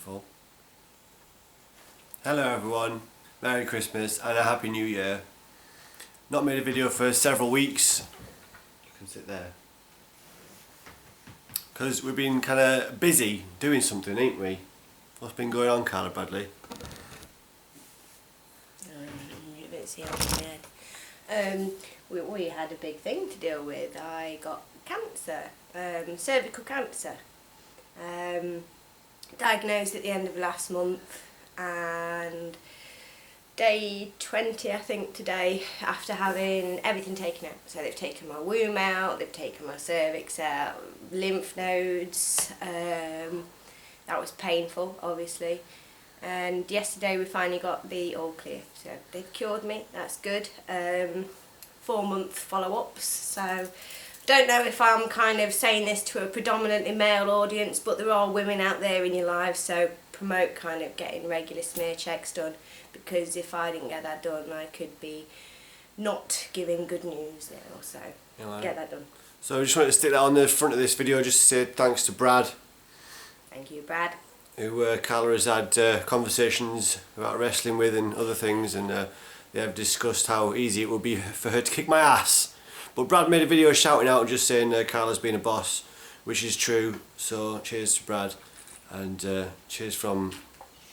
Beautiful. Hello everyone, Merry Christmas and a Happy New Year. Not made a video for several weeks. You can sit there. Because we've been kind of busy doing something, ain't we? What's been going on, Carla Bradley? You don't see on my head. We had a big thing to deal with. I got cancer, cervical cancer. Diagnosed at the end of last month, and day 20 I think today, after having everything taken out. So they've taken my womb out, they've taken my cervix out, lymph nodes. That was painful, obviously. And yesterday we finally got the all clear. So they've cured me, that's good. 4-month follow-ups, so don't know if I'm kind of saying this to a predominantly male audience, but there are women out there in your life, so promote kind of getting regular smear checks done, because if I didn't get that done I could be not giving good news now, so get that done. So I just wanted to stick that on the front of this video just to say thanks to Brad. Thank you, Brad. Who Carla has had conversations about wrestling with and other things, and they have discussed how easy it would be for her to kick my ass. But Brad made a video shouting out and just saying Carla's been a boss, which is true, so cheers to Brad, and cheers from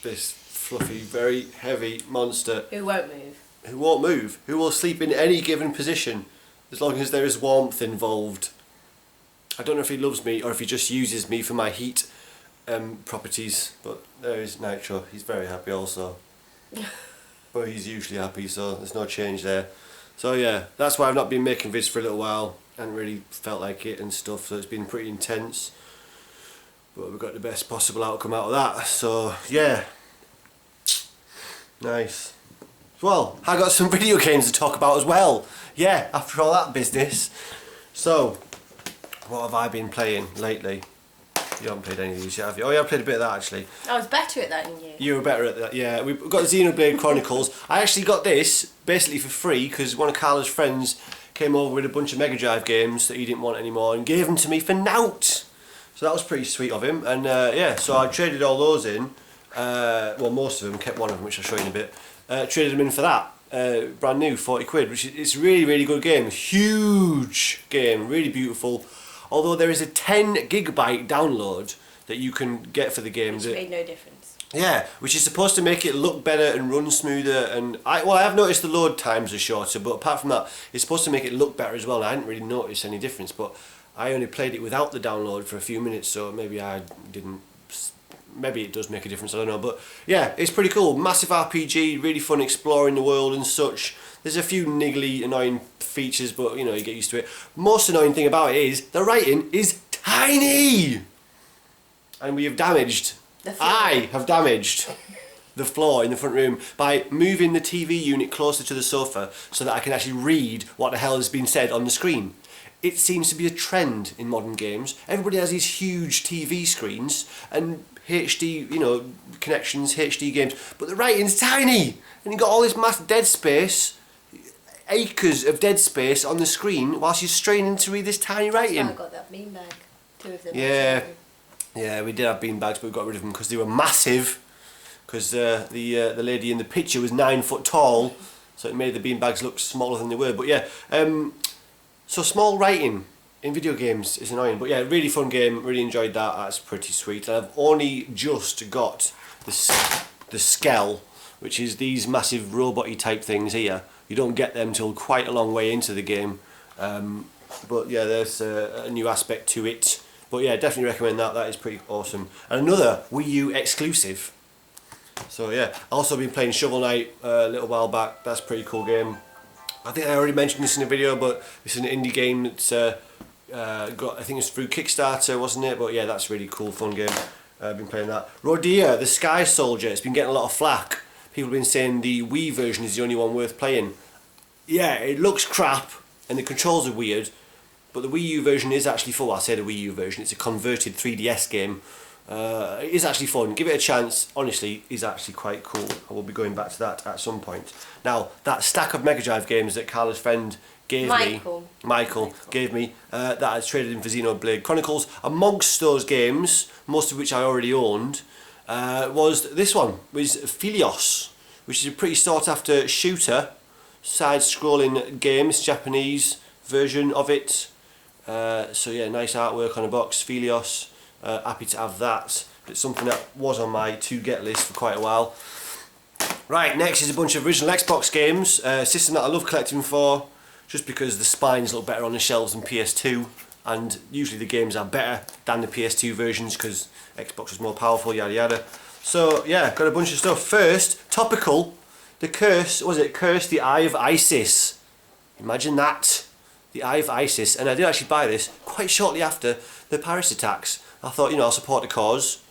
this fluffy, very heavy monster. Who won't move. Who won't move, who will sleep in any given position, as long as there is warmth involved. I don't know if he loves me or if he just uses me for my heat properties, but there is Nitro, he's very happy also. But he's usually happy, so there's no change there. So yeah, that's why I've not been making vids for a little while, and really felt like it and stuff, so it's been pretty intense. But we got the best possible outcome out of that, so yeah. Nice. Well, I got some video games to talk about as well. Yeah, after all that business. So, what have I been playing lately? You haven't played any of these yet, have you? Oh yeah, I played a bit of that actually. I was better at that than you. You were better at that, yeah. We've got Xenoblade Chronicles. I actually got this basically for free because one of Carla's friends came over with a bunch of Mega Drive games that he didn't want anymore and gave them to me for nout. So that was pretty sweet of him. And yeah, so I traded all those in. Well, most of them, kept one of them, which I'll show you in a bit. Traded them in for that. Brand new, 40 quid, which is a really, really good game. Huge game, really beautiful. Although there is a 10 gigabyte download that you can get for the game. Which made no difference. Yeah, which is supposed to make it look better and run smoother. And I have noticed the load times are shorter, but apart from that, it's supposed to make it look better as well. I hadn't really noticed any difference, but I only played it without the download for a few minutes, so maybe I didn't. Maybe it does make a difference, I don't know. But yeah, it's pretty cool. Massive RPG, really fun exploring the world and such. There's a few niggly, annoying features, but you know, you get used to it. Most annoying thing about it is the writing is tiny, and we have damaged. I have damaged the floor in the front room by moving the TV unit closer to the sofa so that I can actually read what the hell has been said on the screen. It seems to be a trend in modern games. Everybody has these huge TV screens and HD, you know, connections, HD games, but the writing's tiny, and you've got all this mass dead space, acres of dead space on the screen whilst you're straining to read this tiny writing. So I got that beanbag, 2 of them. Yeah, yeah, we did have beanbags, but we got rid of them because they were massive. Because the lady in the picture was 9 foot tall, so it made the beanbags look smaller than they were. But yeah, so small writing in video games is annoying, but yeah, really fun game, really enjoyed that. That's pretty sweet. And I've only just got the Skell, which is these massive robot-y type things here. You don't get them till quite a long way into the game, but yeah, there's a new aspect to it. But yeah, definitely recommend that. That is pretty awesome. And another Wii U exclusive. So yeah, also been playing Shovel Knight a little while back. That's a pretty cool game. I think I already mentioned this in a video, but it's an indie game that's got, I think it's through Kickstarter, wasn't it? But yeah, that's a really cool, fun game. I've been playing that. Rodea, the Sky Soldier, it's been getting a lot of flack. People have been saying the Wii version is the only one worth playing. Yeah, it looks crap, and the controls are weird, but the Wii U version is actually full. I say the Wii U version, it's a converted 3DS game. It is actually fun. Give it a chance. Honestly, it's actually quite cool. I will be going back to that at some point. Now, that stack of Mega Drive games that Carla's friend gave Michael gave me, that I traded in for Xenoblade Chronicles. Amongst those games, most of which I already owned, was this one, was Philios, which is a pretty sought after shooter, side-scrolling game. It's Japanese version of it. So yeah, nice artwork on the box. Philios, happy to have that. It's something that was on my to-get list for quite a while. Right, next is a bunch of original Xbox games. A system that I love collecting for, just because the spines look better on the shelves than PS2, and usually the games are better than the PS2 versions because Xbox was more powerful, yada yada. So yeah, got a bunch of stuff. First, topical, the Curse, Curse the Eye of Isis. Imagine that, the Eye of Isis. And I did actually buy this quite shortly after the Paris attacks. I thought, you know, I'll support the cause.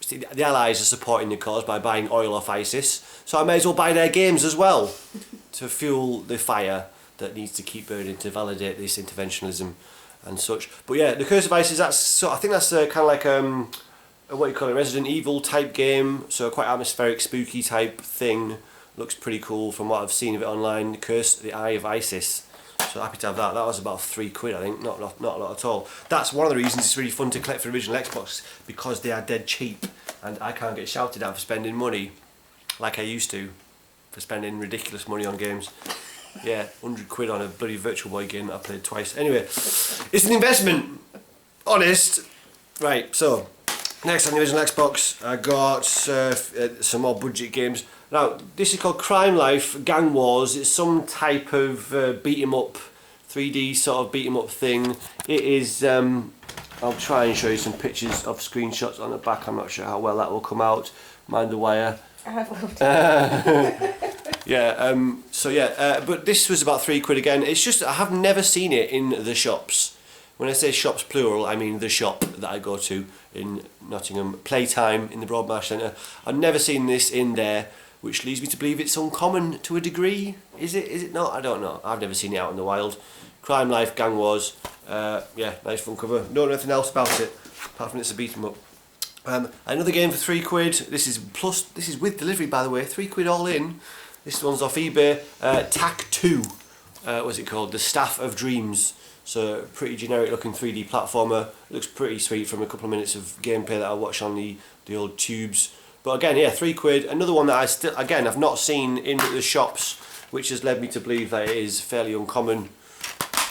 The Allies are supporting the cause by buying oil off ISIS, so I may as well buy their games as well to fuel the fire that needs to keep burning to validate this interventionism and such. But yeah, the Curse of Isis, I think that's kind of like what you call it, Resident Evil type game, so quite atmospheric, spooky type thing. Looks pretty cool from what I've seen of it online. Curse the Eye of Isis. So happy to have that. That was about £3, I think, not a lot at all. That's one of the reasons it's really fun to collect for original Xbox, because they are dead cheap and I can't get shouted at for spending money like I used to, for spending ridiculous money on games. Yeah, £100 on a bloody Virtual Boy game that I played twice. Anyway, it's an investment, honest. Right, so next on the original Xbox, I got some more budget games. Now, this is called Crime Life Gang Wars. It's some type of beat 'em up, 3D sort of beat 'em up thing. It is, I'll try and show you some pictures of screenshots on the back. I'm not sure how well that will come out. Mind the wire. Yeah, so yeah, but this was about £3 again. It's just, I have never seen it in the shops. When I say shops plural, I mean the shop that I go to in Nottingham, Playtime in the Broadmarsh Centre. I've never seen this in there, which leads me to believe it's uncommon to a degree. Is it not? I don't know. I've never seen it out in the wild. Crime Life Gang Wars. Yeah, nice fun cover. Don't know anything else about it, apart from it's a beat 'em up. Another game for £3. This is with delivery, by the way. £3 all in. This one's off eBay. TAC 2. What's it called? The Staff of Dreams. So pretty generic looking 3D platformer. It looks pretty sweet from a couple of minutes of gameplay that I watched on the old tubes. But again, yeah, £3. Another one that I've not seen in the shops, which has led me to believe that it is fairly uncommon.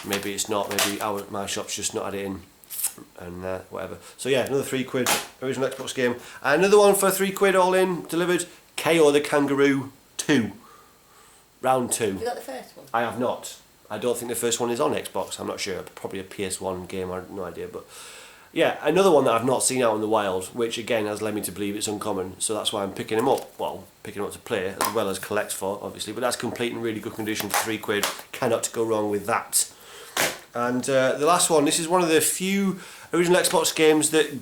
Maybe it's not. Maybe my shop's just not had it in, and whatever. So yeah, another £3 original Xbox game. Another one for £3 all in, delivered. KO the Kangaroo 2. Round 2. Have you got the first one? I have not. I don't think the first one is on Xbox. I'm not sure. Probably a PS1 game. I have no idea. But yeah, another one that I've not seen out in the wild, which again has led me to believe it's uncommon. So that's why I'm picking them up. Well, picking them up to play as well as collect for, obviously. But that's complete in really good condition for £3. Cannot go wrong with that. And the last one. This is one of the few original Xbox games that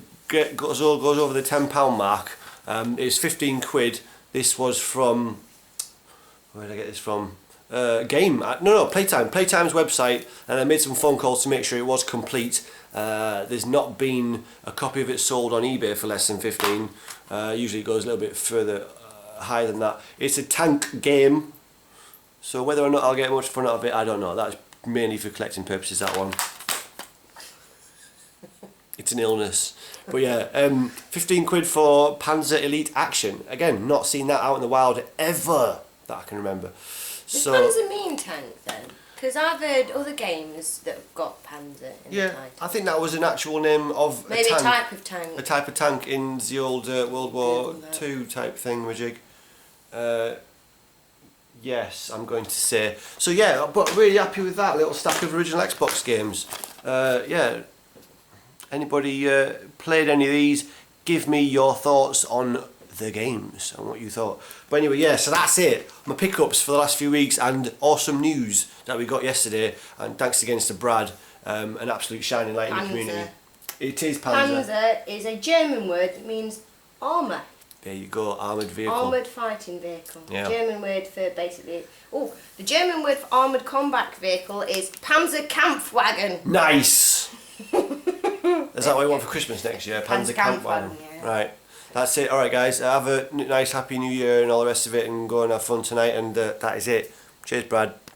goes over the £10 mark. It's £15. This was from, where did I get this from? Playtime. Playtime's website, and I made some phone calls to make sure it was complete. There's not been a copy of it sold on eBay for less than 15. Usually it goes a little bit further higher than that. It's a tank game, so whether or not I'll get much fun out of it, I don't know. That's mainly for collecting purposes, that one. It's an illness. But yeah, £15 for Panzer Elite Action. Again, not seen that out in the wild ever that I can remember. Does Panzer mean tank then? Because I've heard other games that have got Panzer in the title. I think that was an actual name of maybe a type of tank. A type of tank in the old World War II type thing, Majig. Yes, I'm going to say. So yeah, but really happy with that little stack of original Xbox games. Yeah, anybody played any of these? Give me your thoughts on the games and what you thought. But anyway, yeah, so that's it. My pickups for the last few weeks and awesome news that we got yesterday. And thanks again to Brad, an absolute shining light in the community. It is Panzer. Panzer is a German word that means armour. There you go, armoured vehicle. Armoured fighting vehicle. Yeah. German word for basically... Oh, the German word for armoured combat vehicle is Panzerkampfwagen. Nice! Is that what you want for Christmas next year? Panzerkampfwagen, yeah. Right. That's it. Alright guys, have a nice happy new year and all the rest of it, and go and have fun tonight, and that is it. Cheers Brad.